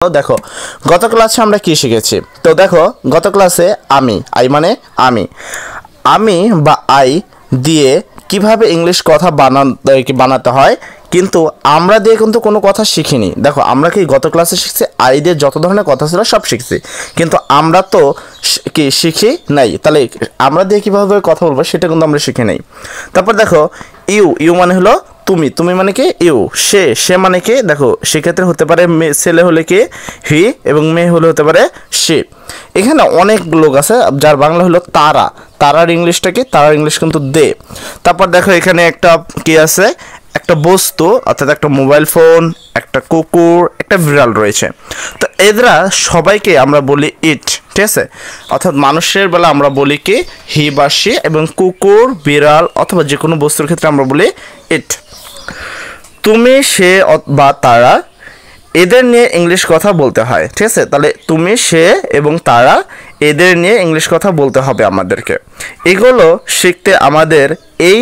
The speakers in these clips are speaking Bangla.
তো দেখো গত ক্লাসে আমরা কি শিখেছি। তো দেখো গত ক্লাসে আমি মানে আমি বা আই দিয়ে কিভাবে ইংলিশ কথা বানাতে হয়, কিন্তু আমরা দিয়ে কিন্তু কোনো কথা শিখিনি। দেখো আমরা কি গত ক্লাসে শিখছি আই দিয়ে যত ধরনের কথা ছিল সব শিখছি, কিন্তু আমরা তো কি শিখি নাই। তাহলে আমরা দিয়ে কিভাবে কথা বলবো সেটা কিন্তু আমরা শিখি নাই। তারপর দেখো ইউ মানে হলো তুমি মানে কি ইউ, সে মানে কি, দেখো সেক্ষেত্রে হতে পারে ছেলে হলে কি হি এবং মেয়ে হলে হতে পারে সে। এখানে অনেক লোক আছে যার বাংলা হলো তারার ইংলিশটা কি, তারার ইংলিশ কিন্তু দে। তারপর দেখো এখানে একটা কি আছে, একটা বস্তু অর্থাৎ একটা মোবাইল ফোন, একটা কুকুর, একটা বিড়াল রয়েছে। তো এরা সবাইকে আমরা বলি ইট, ঠিক আছে। অর্থাৎ মানুষের বেলা আমরা বলি কি হি বা সে, এবং কুকুর, বিড়াল অথবা যে কোনো বস্তুর ক্ষেত্রে আমরা বলি ইট। তুমি, সে বা তারা এদের নিয়ে ইংলিশ কথা বলতে হয়, ঠিক আছে। তাহলে তুমি, সে এবং তারা এদের নিয়ে ইংলিশ কথা বলতে হবে আমাদেরকে। এগুলো শিখতে আমাদের এই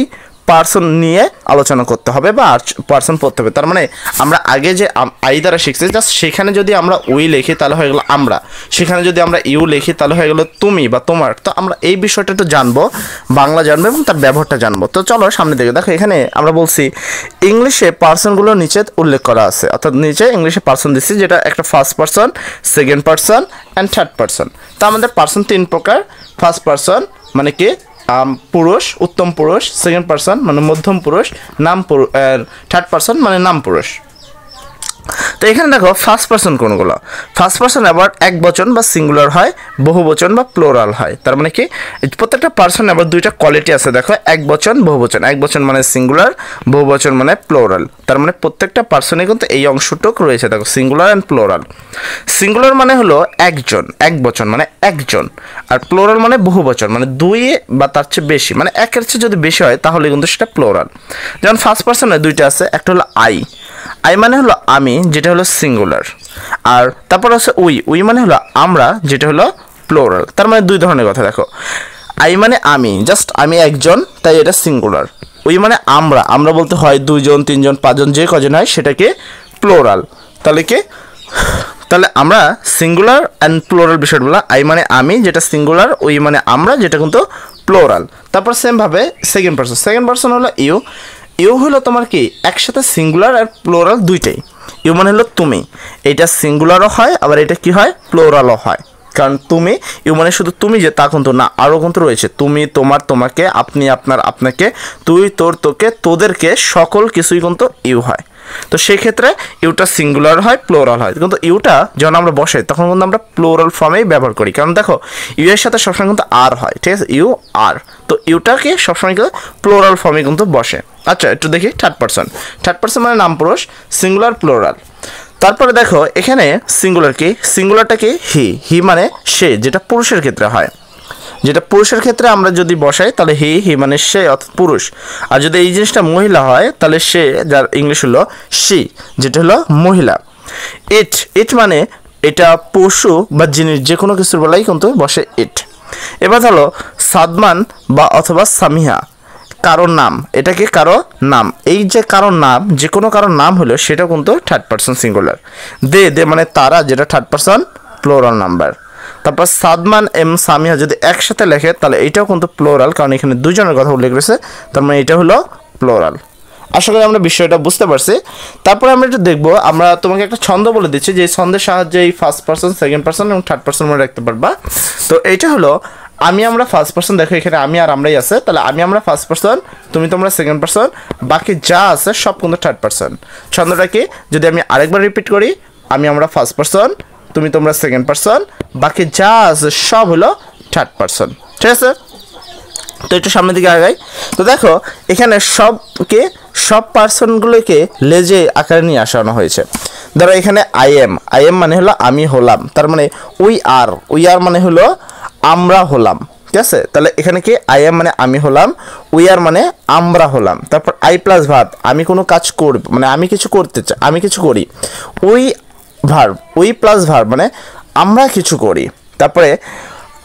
পার্সন নিয়ে আলোচনা করতে হবে বা পার্সন পড়তে হবে। তার মানে আমরা আগে যে আই দ্বারা শিখছি, জাস্ট সেখানে যদি আমরা উই লিখি তাহলে হয়ে গেল আমরা, সেখানে যদি আমরা ইউ লিখি তাহলে হয়ে গেল তুমি বা তোমার। তো আমরা এই বিষয়টা একটু জানবো, বাংলা জানবো এবং তার ব্যবহারটা জানবো। তো চলো সামনে দিকে দেখো, এখানে আমরা বলছি ইংলিশে পার্সনগুলো নিচে উল্লেখ করা আছে, অর্থাৎ নিচে ইংলিশে পার্সন দিচ্ছি, যেটা একটা first person, second person and third person. তো আমাদের পার্সন তিন প্রকার। ফার্স্ট পার্সন মানে কি পুরুষ, উত্তম পুরুষ। সেকেন্ড পার্সন মানে মধ্যম পুরুষ, থার্ড পার্সন মানে নাম পুরুষ। তো এখানে দেখো ফার্স্ট পার্সন কোনগুলো। ফার্স্ট পার্সন আবার এক বচন বা সিঙ্গুলার হয়, বহু বচন বা প্লোরাল হয়। তার মানে কি প্রত্যেকটা পার্সন আবার দুইটা কোয়ালিটি আছে। দেখো এক বচন, বহু বচন। এক বচন মানে সিঙ্গুলার, বহু বচন মানে প্লোরাল। তার মানে প্রত্যেকটা পার্সনে কিন্তু এই অংশটুক রয়েছে, দেখো সিঙ্গুলার অ্যান্ড প্লোরাল। সিঙ্গুলার মানে হলো একজন, এক বচন মানে একজন, আর প্লোরাল মানে বহু বচন মানে দুই বা তার চেয়ে বেশি, মানে একের চেয়ে যদি বেশি হয় তাহলে কিন্তু সেটা প্লোরাল। যেমন ফার্স্ট পার্সনে দুইটা আছে, একটা হলো আই মানে হলো আমি, যেটা হলো সিঙ্গুলার। আর তারপর আছে উই মানে হলো আমরা, যেটা হলো প্লোরাল। তার মানে দুই ধরনের কথা। দেখো আই মানে আমি, জাস্ট আমি একজন, তাই এটা সিঙ্গুলার। উই মানে আমরা বলতে হয় দুইজন, তিনজন, পাঁচজন, যে কজন হয় সেটাকে প্লোরাল। তাহলে আমরা সিঙ্গুলার অ্যান্ড প্লোরাল বিষয়টা বলা। আই মানে আমি, যেটা সিঙ্গুলার, উই মানে আমরা, যেটা কিন্তু প্লোরাল। তারপর সেমভাবে সেকেন্ড পার্সন হলো ইউ হলো তোমার কি একসাথে সিঙ্গুলার আর প্লোরাল দুইটাই। ইউ মানে হলো তুমি, এটা সিঙ্গুলারও হয় আবার এটা কি হয় প্লোরালও হয়। কারণ তুমি, ইউ মানে শুধু তুমি যে তা কিন্তু না, আরও কিন্তু রয়েছে তুমি, তোমার, তোমাকে, আপনি, আপনার, আপনাকে, তুই, তোর, তোকে, তোদেরকে, সকল কিছুই কিন্তু ইউ হয়। তো সেই ক্ষেত্রে ইউটা সিঙ্গুলার হয়, প্লোরাল হয়। কিন্তু ইউটা যখন আমরা বসাই তখন কিন্তু আমরা প্লোরাল ফর্মেই ব্যবহার করি, কারণ দেখো ইউ এর সাথে সবসময় কিন্তু আর হয়, ঠিক আছে, ইউ আর। তো ইউটাকে সবসময় কিন্তু প্লোরাল ফর্মে কিন্তু বসে। আচ্ছা একটু দেখি থার্ড পার্সন মানে নাম পুরুষ, সিঙ্গুলার, প্লোরাল। তারপরে দেখো এখানে সিঙ্গুলারটা কি হি মানে সে, যেটা পুরুষের ক্ষেত্রে হয়। যেটা পুরুষের ক্ষেত্রে আমরা যদি বসাই তাহলে হি মানে সে অর্থাৎ পুরুষ। আর যদি এই জিনিসটা মহিলা হয় তাহলে সে, যার ইংলিশ হলো সি, যেটা হলো মহিলা। ইট মানে এটা পশু বা জিনিস, যে কোনো কিছুর বেলায় কিন্তু বসে ইট। এবার হলো সাদমান বা অথবা সামিহা, কারোর নাম, এটাকে কারো নাম। এই যে কারোর নাম, যে কোনো কারোর নাম হলো সেটা কিন্তু থার্ড পার্সন সিঙ্গুলার। দে মানে তারা, যেটা থার্ড পার্সন প্লোরাল নাম্বার। তারপর সাদমান সামিহা যদি একসাথে লেখে তাহলে এইটাও কিন্তু প্লোরাল, কারণ এখানে দুজনের কথা উল্লেখ করেছে, তার মানে এটা হলো প্লোরাল। আশা করি আমরা বিষয়টা বুঝতে পারছি। তারপরে আমরা একটু দেখবো, আমরা তোমাকে একটা ছন্দ বলে দিচ্ছি, যে ছন্দের সাহায্যে এই ফার্স্ট পার্সন, সেকেন্ড পার্সন এবং থার্ড পার্সন মনে রাখতে পারবা। তো এইটা হলো আমরা ফার্স্ট পার্সন, দেখো এখানে আমি আর আমরাই আছে, তাহলে আমরা ফার্স্ট পার্সন, তুমি তোমরা সেকেন্ড পার্সন, বাকি যা আছে সব কিন্তু থার্ড পার্সন। ছন্দটা কি, যদি আমি আরেকবার রিপিট করি, আমরা ফার্স্ট পার্সন, তুমি তোমরা সেকেন্ড পার্সন, বাকি যা আছে সব হলো থার্ড পার্সন, ঠিক আছে। তো একটু সামনের দিকে আগাই। তো দেখো এখানে সব পার্সনগুলোকে লেজে আকারে নিয়ে আসানো হয়েছে। ধরো এখানে আই এম মানে হলো আমি হলাম, তার মানে উই আর মানে হলো আমরা হলাম, ঠিক আছে। তাহলে এখানে কি আই এম মানে আমি হলাম, উই আর মানে আমরা হলাম। তারপর আই প্লাস ভার্ব, আমি কোনো কাজ করব মানে আমি কিছু করতে চাই, আমি কিছু করি। উই প্লাস ভার্ব মানে আমরা কিছু করি। তারপরে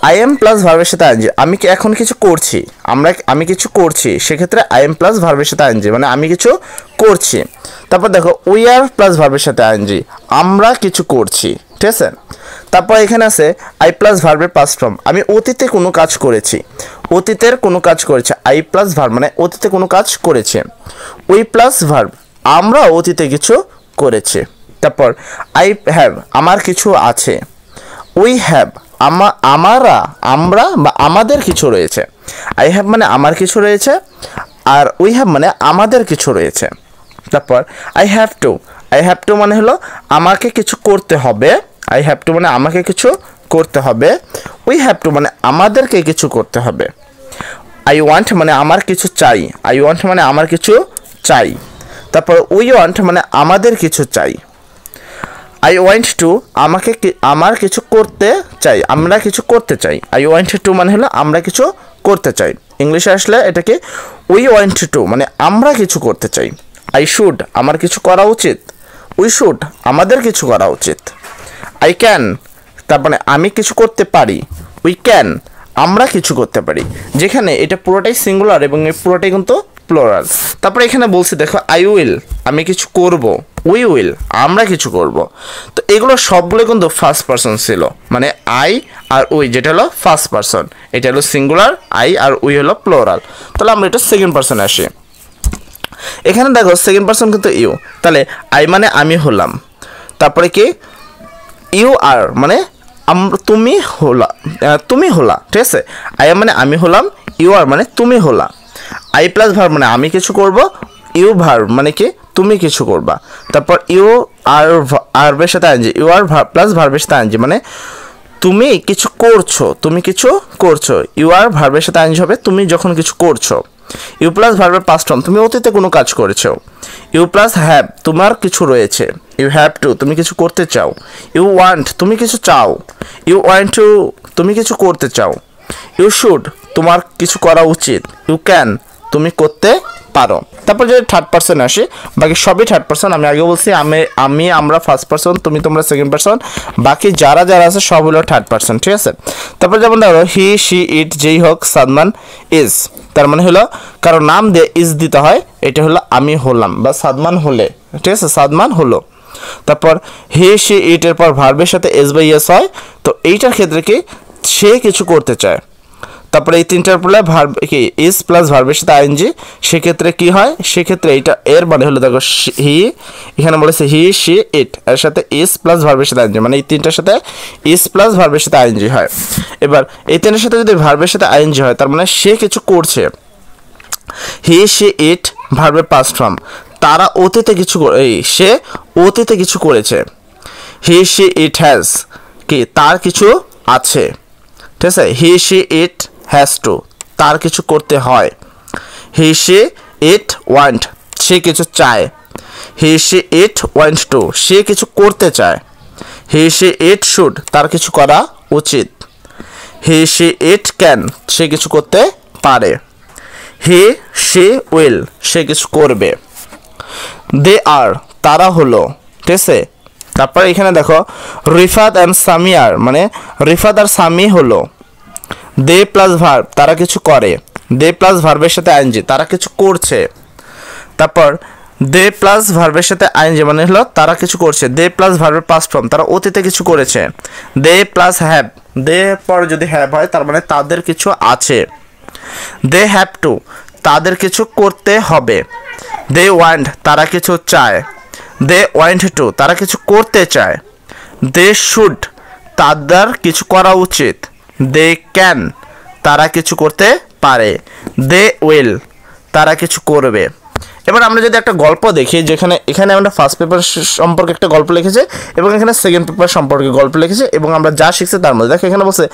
আই এম প্লাস ভার্বের সাথে আইএনজি, আমি কি এখন কিছু করছি, আমি কিছু করছি, সেক্ষেত্রে আই এম প্লাস ভার্বের সাথে আইএনজি, মানে আমি কিছু করছি। তারপর দেখো উই আর প্লাস ভার্বের সাথে আইএনজি, আমরা কিছু করছি, ঠিক আছে। তারপর এখানে আছে আই প্লাস ভার্বের পাস্ট ফর্ম, আমি অতীতে কোনো কাজ করেছি, অতীতের কোনো কাজ করেছে, আই প্লাস ভার্ব মানে অতীতে কোনো কাজ করেছে। উই প্লাস ভার্ব, আমরা অতীতে কিছু করেছি। তারপর আই হ্যাভ, আমার কিছু আছে। উই হ্যাভ, আমরা বা আমাদের কিছু রয়েছে। আই হ্যাভ মানে আমার কিছু রয়েছে, আর উই হ্যাভ মানে আমাদের কিছু রয়েছে। তারপর আই হ্যাভ টু মানে হলো আমাকে কিছু করতে হবে, আই হ্যাভ টু মানে আমাকে কিছু করতে হবে। উই হ্যাভ টু মানে আমাদেরকে কিছু করতে হবে। আই ওয়ান্ট মানে আমার কিছু চাই, আই ওয়ান্ট মানে আমার কিছু চাই। তারপর উই ওয়ান্ট মানে আমাদের কিছু চাই। আই ওয়ান্ট টু আমার কিছু করতে চাই, আমরা কিছু করতে চাই। আই ওয়ান্ট টু মানে হলো আমরা কিছু করতে চাই। ইংলিশে আসলে এটাকে উই ওয়ান্ট টু মানে আমরা কিছু করতে চাই। আই শুড, আমার কিছু করা উচিত। উই শুড, আমাদের কিছু করা উচিত। আই ক্যান, তার মানে আমি কিছু করতে পারি। উই ক্যান, আমরা কিছু করতে পারি। যেখানে এটা পুরোটাই সিঙ্গুলার এবং এই পুরোটাই কিন্তু প্লুরাল। তারপরে এখানে বলছি দেখো আই উইল, আমি কিছু করব। উই উইল, আমরা কিছু করব। তো এগুলো সবগুলো কিন্তু ফার্স্ট পারসন ছিল, মানে আই আর উই যেটা হলো ফার্স্ট পারসন, এটা হলো সিঙ্গুলার, আই আর উই হলো প্লুরাল। তাহলে আমরা এটা সেকেন্ড পারসনে আসি। এখানে দেখো সেকেন্ড পারসন কিন্তু ইউ, তাহলে আই মানে আমি হলাম। তারপরে কি ইউ আর মানে তুমি হলা, ঠিক আছে। আই এম মানে আমি হলাম, ইউ আর মানে তুমি হলা। আই প্লাস ভার্ব মানে আমি কিছু করব, ইউ ভার্ব মানে কি তুমি কিছু করবা। তারপর ইউ আর ভার্বের সাথে আইএনজি, ইউ আর প্লাস ভার্বের সাথে আইএনজি মানে তুমি কিছু করছো। ইউ আর ভার্বের সাথে আইএনজি হবে তুমি যখন কিছু করছো। ইউ প্লাস ভার্বের পাস্ট ফর্ম, তুমি অতীতে কোনো কাজ করেছো। ইউ প্লাস হ্যাভ, তোমার কিছু রয়েছে। ইউ হ্যাভ টু, তুমি কিছু করতে চাও। ইউ ওয়ান্ট, তুমি কিছু চাও। ইউ ওয়ান্ট টু, তুমি কিছু করতে চাও। ইউ শুড, তোমার কিছু করা উচিত। ইউ ক্যান, তুমি করতে পারো। তারপর যদি থার্ড পারসন আসি, বাকি সবই থার্ড পারসন। আমি আগে বলছি আমরা ফার্স্ট পারসন, তোমরা সেকেন্ড পারসন, বাকি যারা আছে সব হলো থার্ড পারসন, ঠিক আছে। তারপর যেমন ধরো হি, শি, ইট, যেই হোক, সাদমান, ইজ, তার মানে হলো কারো নাম দিয়ে ইজ দিতে হয়, এটা হলো আমি হলাম বা সাদমান হলে, ঠিক আছে, সাদমান হলো। তারপর হি, শি, ইট এর পর ভার্বের সাথে এস বা ইয়েস হয়, তো এইটার ক্ষেত্রে কি সে কিছু করতে চায়। তারপরে এই তিনটার পরে ভার্ব কি ইজ প্লাস ভার্বের সাথে আইএনজি, সেক্ষেত্রে কি হয়, সেক্ষেত্রে এইটা এর মানে হলো দেখো হি, এখানে বলেছে হি, শি, ইট এর সাথে ইজ প্লাস ভার্বের সাথে আইএনজি, মানে এই তিনটার সাথে ইজ প্লাস ভার্বের সাথে আইএনজি হয়। এবার এই তিনটার সাথে যদি ভার্বের সাথে আইএনজি হয়, তার মানে সে কিছু করছে। হি, শি, ইট ভার্বের পাস্ট ফর্ম, তারা অতীতে কিছু সে অতীতে কিছু করেছে। হি, শি, ইট হ্যাজ, কি তার কিছু আছে, ঠিক আছে। হি, শি, ইট হ্যাজ টু, তার কিছু করতে হয়। হি, শি, ইট ওয়ান্ট, সে কিছু চায়। হি, শি, ইট ওয়ান্ট টু, সে কিছু করতে চায়। হি, শি, ইট শুড, তার কিছু করা উচিত। হি, শি, ইট ক্যান, সে কিছু করতে পারে। হি, শি, উইল, সে কিছু করবে। দে আর, তারা হলো, ঠিক আছে। তারপর এখানে দেখো রিফাত অ্যান্ড সামিয়ার, মানে রিফাত আর সামি হলো। দে প্লাস ভার্ব, তারা কিছু করে। দে প্লাস ভার্বের সাথে আইএনজি, তারা কিছু করছে। তারপর দে প্লাস ভার্বের সাথে আইএনজি মানে হলো তারা কিছু করছে। দে প্লাস ভার্বের পাস্ট ফর্ম, তারা অতীতে কিছু করেছে। দে প্লাস হ্যাভ, দে পর যদি হ্যাভ হয় তার মানে তাদের কিছু আছে। দে হ্যাভ টু, তাদের কিছু করতে হবে। দে ওয়ান্ট, তারা কিছু চায়। দে ওয়ান্ট টু, তারা কিছু করতে চায়। দে শুড, তাদের কিছু করা উচিত। দে ক্যান, তারা কিছু করতে পারে। দে উইল, তারা কিছু করবে। এবার আমরা যদি একটা গল্প দেখি, এখানে আমরা ফার্স্ট পেপার সম্পর্কে একটা গল্প লিখেছি এবং এখানে সেকেন্ড পেপার সম্পর্কে গল্প লিখেছি এবং আমরা যা শিখছি তার মধ্যে দেখো এখানে বলছে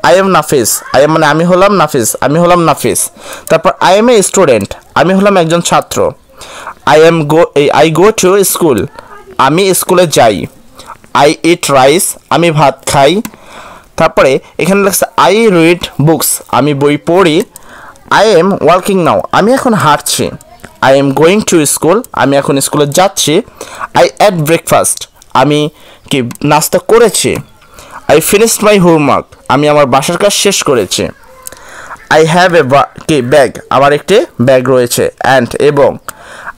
I am Nafis, I am মানে আমি হলাম নাফিস। তারপর আই এম এ স্টুডেন্ট, আমি হলাম একজন ছাত্র। আই গো টু স্কুল, আমি স্কুলে যাই। আই ইট রাইস, আমি ভাত খাই। তারপরে এখানে লেখছে আই রিড বুকস, আমি বই পড়ি। আই এম ওয়ার্কিং নাও, আমি এখন হাঁটছি। I am going to school, আমি এখন স্কুলে যাচ্ছি। আই এট ব্রেকফাস্ট, আমি কি নাস্তা করেছি। আই ফিনিশড মাই হোমওয়ার্ক, আমি আমার বাসার কাজ শেষ করেছি। আই হ্যাভ এ ব্যাগ, আমার একটি ব্যাগ রয়েছে। অ্যান্ড এবং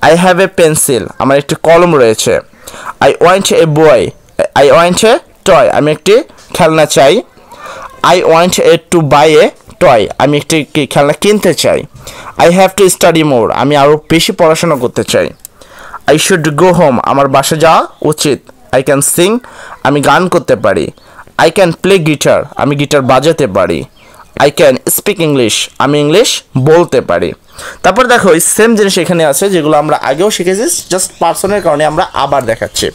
আই হ্যাভ এ পেন্সিল, আমার একটি কলম রয়েছে। আই ওয়ান্ট এ টয়, আমি একটি খেলনা চাই। I want to buy a toy, আমি একটি খেলনা কিনতে চাই। I have to study more, আমি আরও বেশি পড়াশোনা করতে চাই। আই শুড গো হোম, আমার বাসা যাওয়া উচিত। আই ক্যান সিং, আমি গান করতে পারি। আই ক্যান প্লে গিটার, আমি গিটার বাজাতে পারি। আই ক্যান স্পিক ইংলিশ, আমি ইংলিশ বলতে পারি। তারপর দেখো এই সেম জিনিস এখানে আছে যেগুলো আমরা আগেও শিখেছি, জাস্ট পার্সনের কারণে আমরা আবার দেখাচ্ছি।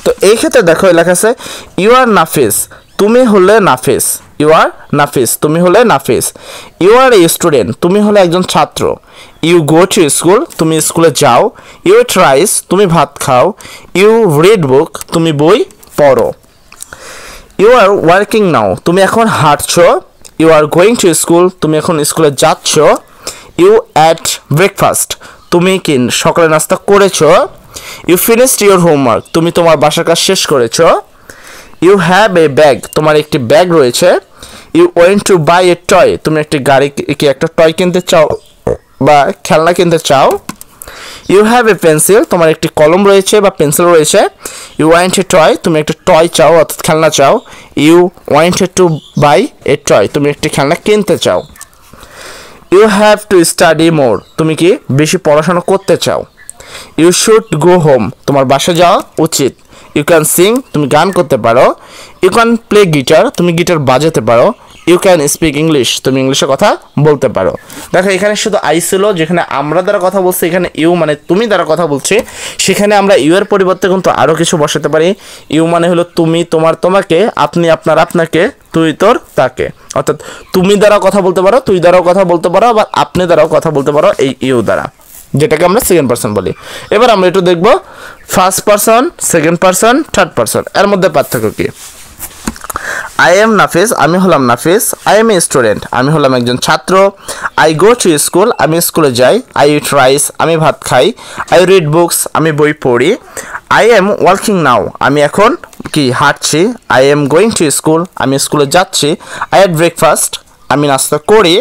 তো এই ক্ষেত্রে দেখো লেখা আছে ইউ আর নাফিস, তুমি হলে নাফিস। ইউ আর নাফিস, তুমি হলে নাফিস। ইউ আর এ স্টুডেন্ট, তুমি হলে একজন ছাত্র। ইউ গো টু স্কুল, তুমি স্কুলে যাও। ইউ ইট রাইস, তুমি ভাত খাও। ইউ রিড বুক, তুমি বই পড়ো। ইউ আর ওয়ার্কিং নাও, তুমি এখন হাঁটছো। You are going to school, তুমি এখন স্কুলে যাচ্ছ। ইউ অ্যাট ব্রেকফাস্ট, তুমি কি সকালে নাস্তা করেছো। ইউ ফিনিশড ইউর হোমওয়ার্ক, তুমি তোমার বাসার কাজ শেষ করেছো। ইউ হ্যাভ এ ব্যাগ, তোমার একটি ব্যাগ রয়েছে। You went to buy a toy, তুমি একটি গাড়ি কি একটা টয় কিনতে চাও বা খেলনা কিনতে চাও। ইউ হ্যাভ এ পেন্সিল, তোমার একটি কলম রয়েছে বা পেন্সিল রয়েছে। ইউ ওয়ান্ট এ টয়, তুমি একটা টয় চাও অর্থাৎ খেলনা চাও। You want to buy a toy, তুমি একটি খেলনা কিনতে চাও। You have to study more, তুমি কি বেশি পড়াশোনা করতে চাও। ইউ শুড গো হোম, তোমার বাসা যাওয়া উচিত। ইউ ক্যান সিং, তুমি গান করতে পারো। ইউ ক্যান প্লে গিটার, তুমি গিটার বাজাতে পারো। ইউ ক্যান স্পিক ইংলিশ, তুমি ইংলিশে কথা বলতে পারো। দেখো এখানে শুধু আই ছিল, যেখানে আমরা দ্বারা কথা বলছি, এখানে ইউ মানে তুমি দ্বারা কথা বলছি। সেখানে আমরা ইউ এর পরিবর্তে কিন্তু আরও কিছু বসাতে পারি। ইউ মানে হলো তুমি, তোমার, তোমাকে, আপনি, আপনার, আপনাকে, তুই, তোর, তাকে। অর্থাৎ তুমি দ্বারা কথা বলতে পারো, তুই দ্বারাও কথা বলতে পারো, আবার আপনি দ্বারাও কথা বলতে পারো এই ইউ দ্বারা, যেটাকে আমরা সেকেন্ড পারসন বলি। এবার আমরা একটু দেখবো first person, second person, third person, এর মধ্যে পার্থক্য কি। আই এম নাফিস, আমি হলাম নাফিস। আই এম এ স্টুডেন্ট, আমি হলাম একজন ছাত্র। আই গো টু স্কুল, আমি স্কুলে যাই। আই ইট রাইস, আমি ভাত খাই। আই রিড বুকস, আমি বই পড়ি। আই এম ওয়ার্কিং নাও, আমি এখন কি হাঁটছি। I am going to school, আমি স্কুলে যাচ্ছি। আই হ্যাড ব্রেকফাস্ট, আমি নাস্তা করি।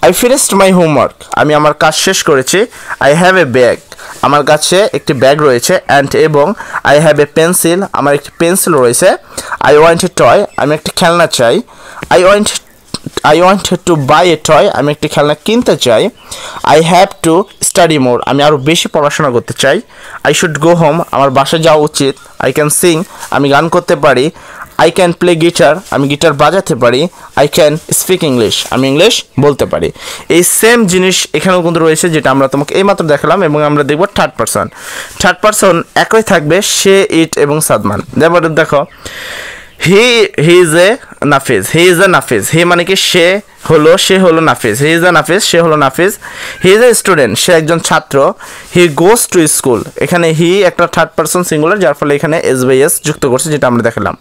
আই ফিনিশড মাই হোমওয়ার্ক, আমি আমার কাজ শেষ করেছি। আই হ্যাভ এ ব্যাগ, আমার কাছে একটি ব্যাগ রয়েছে। অ্যান্ড এবং আই হ্যাভ এ পেন্সিল, আমার একটি পেন্সিল রয়েছে। আই ওয়ান্ট এ টয়, আমি একটি খেলনা চাই। I want to buy a toy, আমি একটি খেলনা কিনতে চাই। I have to study more, আমি আরও বেশি পড়াশোনা করতে চাই। আই শুড গো হোম, আমার বাসায় যাওয়া উচিত। আই ক্যান সিং, আমি গান করতে পারি। আই ক্যান প্লে গিটার, আমি গিটার বাজাতে পারি। আই ক্যান স্পিক ইংলিশ, আমি ইংলিশ বলতে পারি। এই সেম জিনিস এখানেও কিন্তু রয়েছে, যেটা আমরা তোমাকে এইমাত্র দেখালাম। এবং আমরা দেখব থার্ড পারসন। থার্ড পারসন একই থাকবে, সে, ইট এবং সাদমান। যেমন দেখো he is a Nafiz, he is a Nafiz. He মানে কি সে হলো নাফিজ। হি ইজ এ নাফিজ, সে হলো নাফিজ। হি ইজ এ স্টুডেন্ট, সে একজন ছাত্র। হি গোস টু স্কুল, এখানে হি একটা থার্ড পারসন সিঙ্গুলার, যার ফলে এখানে এস বাই এস যুক্ত করছে, যেটা আমরা দেখালাম।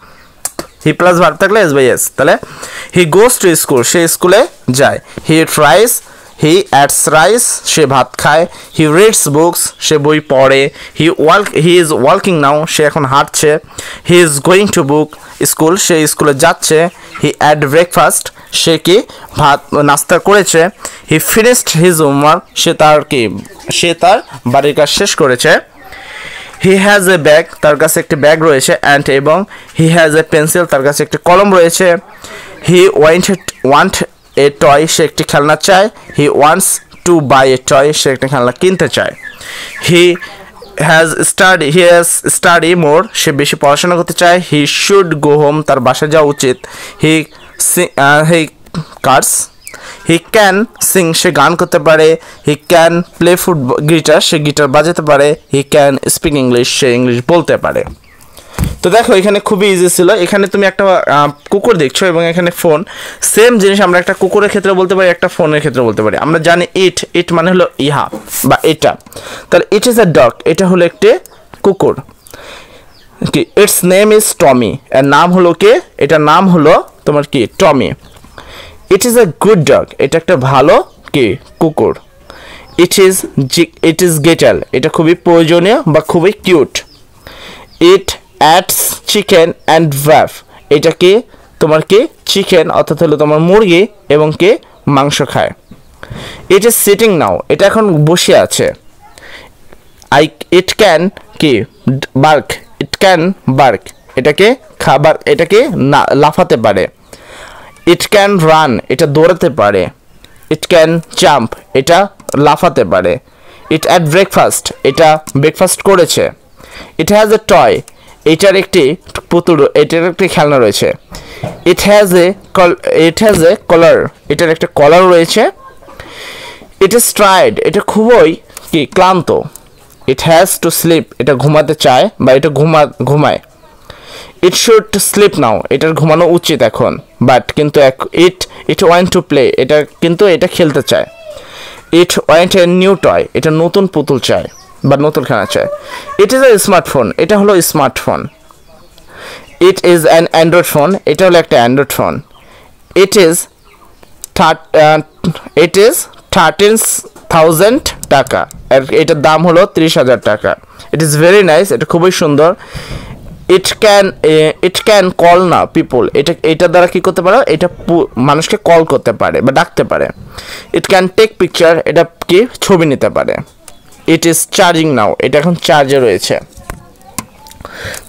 হি প্লাস ভার্ব থাকলে এস বাই এস, তাহলে হি গোস টু স্কুল, সে স্কুলে যায়। হি ইট রাইস, হি অ্যাটস রাইস, সে ভাত খায়। হি রিডস বুকস, সে বই পড়ে। হি ইজ ওয়ার্কিং নাও, সে এখন হাঁটছে। He is going to school, সে স্কুলে যাচ্ছে। হি অ্যাড ব্রেকফাস্ট, সে কি নাস্তা করেছে। হি ফিনিশড হিজ হোমওয়ার্ক, সে তার বাড়ির কাজ শেষ করেছে। হি হ্যাজ এ ব্যাগ, তার কাছে একটি ব্যাগ রয়েছে। অ্যান্ড এবং হি হ্যাজ এ পেন্সিল, তার কাছে একটি কলম রয়েছে। হি ওয়ান্ট এ টয়, সে একটি খেলনা চায়। He wants to buy a toy, সে একটি খেলনা কিনতে চায়। হি হ্যাজ স্টাডি মোর, সে বেশি পড়াশোনা করতে চায়। হি শুড গো হোম, তার বাসায় যাওয়া উচিত। হি কার্স, হি ক্যান সিং, সে গান করতে পারে। He can play guitar, say guitar বাজাতে পারে। He can speak English, say English বলতে পারে। তো দেখো এখানে খুবই ইজি ছিল। এখানে তুমি একটা কুকুর দেখছো এবং এখানে ফোন। সেম জিনিস আমরা একটা কুকুরের ক্ষেত্রে বলতে পারি, একটা ফোনের ক্ষেত্রে বলতে পারি। আমরা জানি ইট মানে হলো ইহা বা এটা, তাহলে ইট ইজ এ ডগ, এটা হলো একটি কুকুর। কি ইটস নেম ইজ টমি, এর নাম হলো কে, এটার নাম হলো তোমার কি Tommy. It is a good dog, এটা একটা ভালো কি কুকুর। ইট ইজ গেটাল, এটা খুবই প্রয়োজনীয় বা খুবই কিউট। ইট অ্যাটস চিকেন অ্যান্ড ভ্যাফ, এটা কি তোমার কি চিকেন অর্থাৎ হলো তোমার মুরগি এবং কি মাংস খায়। ইট ইজ সিটিং নাও, এটা এখন বসে আছে। ইট ক্যান কি বার্ক, ইট ক্যান বার্ক, এটাকে খাবার, এটাকে লাফাতে পারে। ইট ক্যান রান, এটা দৌড়াতে পারে। ইট ক্যান জাম্প, এটা লাফাতে পারে। ইট অ্যাট ব্রেকফাস্ট, এটা ব্রেকফাস্ট করেছে। ইট হ্যাজ এ টয়, এটার একটি পুতুল, এটার একটি খেলনা রয়েছে। ইট হ্যাজ এ কলার, এটার একটা কলার রয়েছে। ইট ইজ টায়ার্ড, এটা খুবই কি ক্লান্ত। ইট হ্যাজ টু স্লিপ, এটা ঘুমাতে চায় বা এটা ঘুমায়। ইট শুড স্লিপ নাও, এটার ঘুমানো উচিত এখন, বাট কিন্তু ইট ওয়ান্ট টু প্লে, এটা কিন্তু এটা খেলতে চায়। ইট ওয়ান্ট এ নিউ টয়, এটা নতুন পুতুল চায় বা নতুন খেলনা চায়। ইট ইজ এ স্মার্টফোন, এটা হলো smartphone. It is an Android phone, এটা হলো একটা অ্যান্ড্রয়েড ফোন। ইট ইজ 13,000 টাকা, এটার দাম হলো 30,000 টাকা। ইট ইজ ভেরি নাইস, এটা খুবই সুন্দর। ইট ক্যান কল না পিপল, এটা দ্বারা কি করতে পারো, এটা মানুষকে কল করতে পারে বা ডাকতে পারে। ইট ক্যান টেক পিকচার, এটা কি ছবি নিতে পারে। ইট ইজ চার্জিং নাও, এটা এখন চার্জে রয়েছে।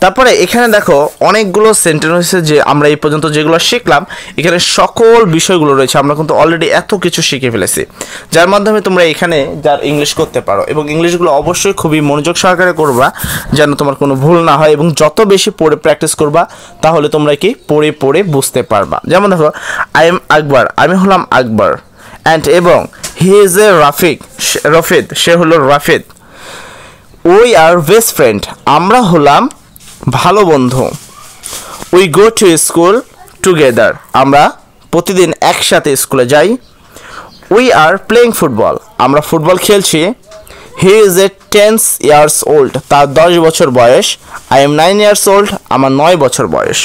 তারপরে এখানে দেখো অনেকগুলো সেন্টেন্স রয়েছে যে আমরা এই পর্যন্ত যেগুলো শিখলাম, এখানে সকল বিষয়গুলো রয়েছে। আমরা কিন্তু অলরেডি এত কিছু শিখে ফেলেছি, যার মাধ্যমে তোমরা এখানে যার ইংলিশ করতে পারো। এবং ইংলিশগুলো অবশ্যই খুবই মনোযোগ সহকারে করবা, যেন তোমার কোনো ভুল না হয়। এবং যত বেশি পড়ে প্র্যাকটিস করবা, তাহলে তোমরা কি পড়ে পড়ে বুঝতে পারবা। যেমন দেখো, আই এম আকবর, আমি হলাম আকবর। অ্যান্ড এবং হি ইজ এ রফিদ, সে হলো Rafid. We are best friend, আমরা হলাম ভালো বন্ধু। We go to school together, আমরা প্রতিদিন একসাথে স্কুলে যাই। উই আর প্লেইং ফুটবল, আমরা ফুটবল খেলছি। হি ইজ এ 10 years old, তার 10 বছর বয়স। আই এম 9 years old, আমার 9 বছর বয়স।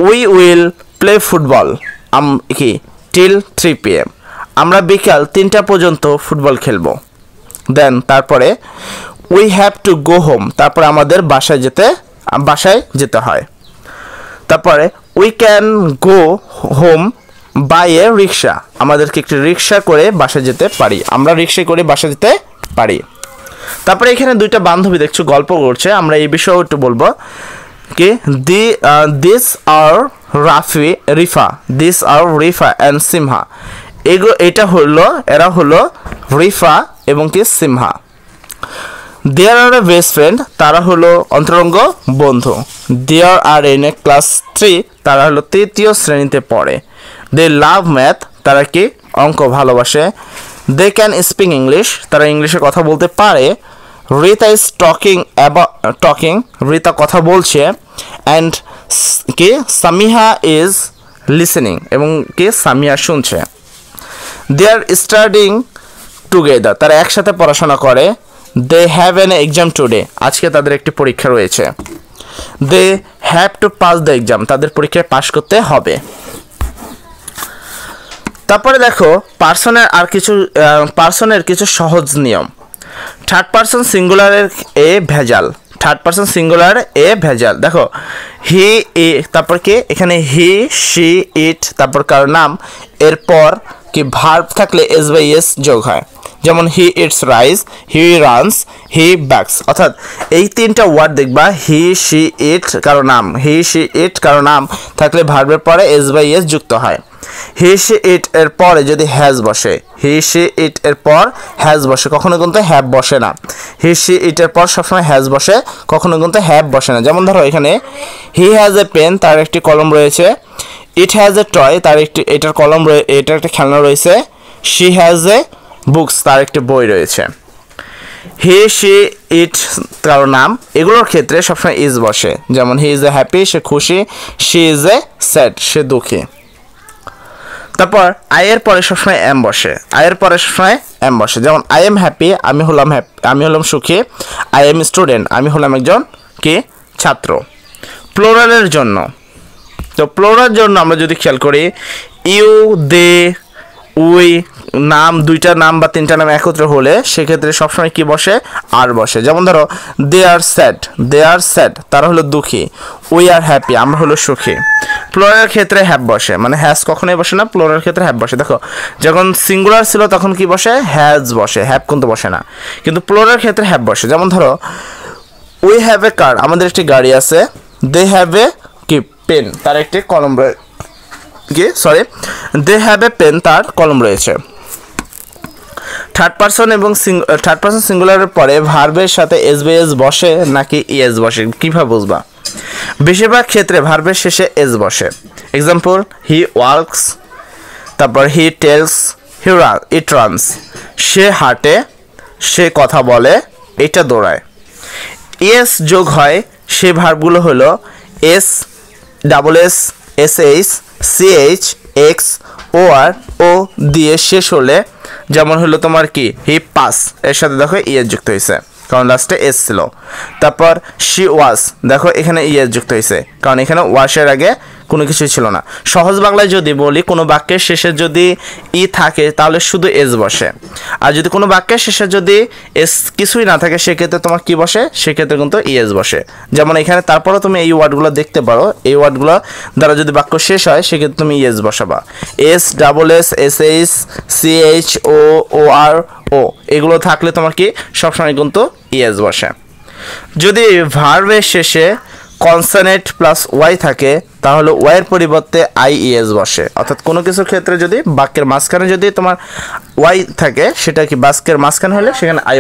উই উইল প্লে ফুটবল কি টিল 3 PM, আমরা বিকাল 3টা পর্যন্ত ফুটবল খেলবো। দেন তারপরে we have to go home, তারপরে আমাদের বাসায় যেতে হয়। তারপরে we can go home by a rickshaw, আমাদেরকে একটি রিক্সা করে বাসায় যেতে পারি, আমরা রিক্সায় করে বাসা যেতে পারি। তারপরে এখানে দুইটা বান্ধবী দেখছো গল্প করছে, আমরা এই বিষয়েও একটু বলবো কি this are Rifa and Simha, এরা হলো রিফা এবং কি সিমহা। দেয়ার আর এ বেস্ট ফ্রেন্ড, তারা হলো অন্তরঙ্গ বন্ধু। দেয়ার আর ইন এ ক্লাস 3, তারা হলো 3য় শ্রেণীতে পড়ে। দে লাভ ম্যাথ, তারা কি অঙ্ক ভালোবাসে। দে ক্যান স্পিক ইংলিশ, তারা ইংলিশে কথা বলতে পারে। রিতা ইজ টকিং, রিতা কথা বলছে। অ্যান্ড কি সামিহা ইজ লিসেনিং, এবং কি সামিহা শুনছে। দে আর স্টাডিং টুগেদার, তারা একসাথে পড়াশোনা করে। They have an exam today, আজকে তাদের একটি পরীক্ষা রয়েছে। They have to pass the exam, তাদের পরীক্ষায় পাশ করতে হবে। তারপরে দেখো পার্সনের কিছু সহজ নিয়ম। থার্ড পার্সন সিঙ্গুলারের ভেজাল। দেখো হি তারপর কি এখানে হি শি ইট, তারপর কারো নাম, এরপর কি ভার্ব থাকলে s/s যোগ হয়। যেমন he eats rice, he runs, he backs. অর্থাৎ এই 3টা ওয়ার্ড দেখবা, হি শি ইট কারো নাম থাকলে ভার্বের পরে s/s যুক্ত হয়। হি শি ইট এর পরে যদি হ্যাজ বসে, কখনো কিন্তু হ্যাভ বসে না। হি শি ইট এর পর সবসময় হ্যাজ বসে, কখনো কিন্তু হ্যাভ বসে না। যেমন ধরো এখানে হি হ্যাজ এ পেন, তার একটি কলম রয়েছে। ইট হ্যাজ এ টয়, এটার একটা খেলনা রয়েছে। শি হ্যাজ এ বুকস, তার একটি বই রয়েছে। হি শি ইট কারো নাম, এগুলোর ক্ষেত্রে সবসময় ইজ বসে। যেমন হি ইজ এ হ্যাপি, সে খুশি। শি ইজ এ স্যাড, সে দুঃখী। তারপর আই এর পরে সবসময় এম বসে। যেমন আই এম হ্যাপি, আমি হলাম সুখী। আই এম স্টুডেন্ট, আমি হলাম একজন কি ছাত্র। প্লোরালের জন্য আমরা যদি খেয়াল করি ইউ, দে, উই, নাম দুইটা নাম বা তিনটা নাম একত্রে হলে সেক্ষেত্রে সবসময় কি বসে আর বসে। যেমন ধরো দে আর স্যাড তারা হলো দুঃখী, উই আর হ্যাপি আমরা হলো সুখী। প্লুরাল ক্ষেত্রে হ্যাভ বসে, মানে হ্যাজ কখনোই বসে না, প্লুরাল ক্ষেত্রে হ্যাভ বসে। দেখো যখন সিঙ্গুলার ছিল তখন কি বসে হ্যাজ বসে, হ্যাভ কিন্তু বসে না, কিন্তু প্লুরাল ক্ষেত্রে হ্যাভ বসে। যেমন ধরো উই হ্যাভ এ কার আমাদের একটি গাড়ি আছে, দে হ্যাভ এ কি পেন তার একটি কলম দে হ্যাভ এ পেন তার কলম রয়েছে। থার্ড পারসন সিঙ্গুলারের পরে ভার্বের সাথে এস বসে নাকি ইএস বসে কিভাবে বুঝবা? বেশিরভাগ ক্ষেত্রে ভার্বের শেষে এস বসে। এক্সাম্পল হি ওয়ার্কস, তারপর হি টেলস, ইট রানস। সে হাঁটে, সে কথা বলে, এটা দৌড়ায়। এস যোগ হয় সে ভার্বগুলো হলো S, double S, S H, C H, X, O আর, ও দিয়ে শেষ হলে, যেমন হলো তোমার কি হি পাস, এর সাথে দেখো ইএস যুক্ত হয়েছে কারণ লাস্টে এস ছিল। তারপর শি ওয়াজ, দেখো এখানে ইএস যুক্ত হয়েছে কারণ এখানে ওয়াশের আগে কোনো কিছুই ছিল না। সহজ বাংলায় যদি বলি কোনো বাক্যের শেষে যদি ই থাকে তাহলে শুধু এস বসে, আর যদি কোনো বাক্যের শেষে যদি এস কিছুই না থাকে সেক্ষেত্রে তোমার কি বসে, সেক্ষেত্রে কিন্তু ইএস বসে। যেমন এখানে তারপরে তুমি এই ওয়ার্ডগুলো দেখতে পারো, এই ওয়ার্ডগুলো দ্বারা যদি বাক্য শেষ হয় সেক্ষেত্রে তুমি ইএস বসাবা। S, double S, S H, C H, O, O আর, ও এগুলো থাকলে তোমার কি সবসময় কিন্তু ইএস বসে। যদি ভার্বের শেষে কনসোনেন্ট প্লাস ওয়াই থাকে তাহলে ওয়াইয়ের পরিবর্তে আইইএস বসে। অর্থাৎ কোনো কিছুর ক্ষেত্রে যদি বাক্যের মাঝখানে যদি তোমার ওয়াই থাকে সেটা কি বাক্যের মাঝখানে হলে সেখানে আই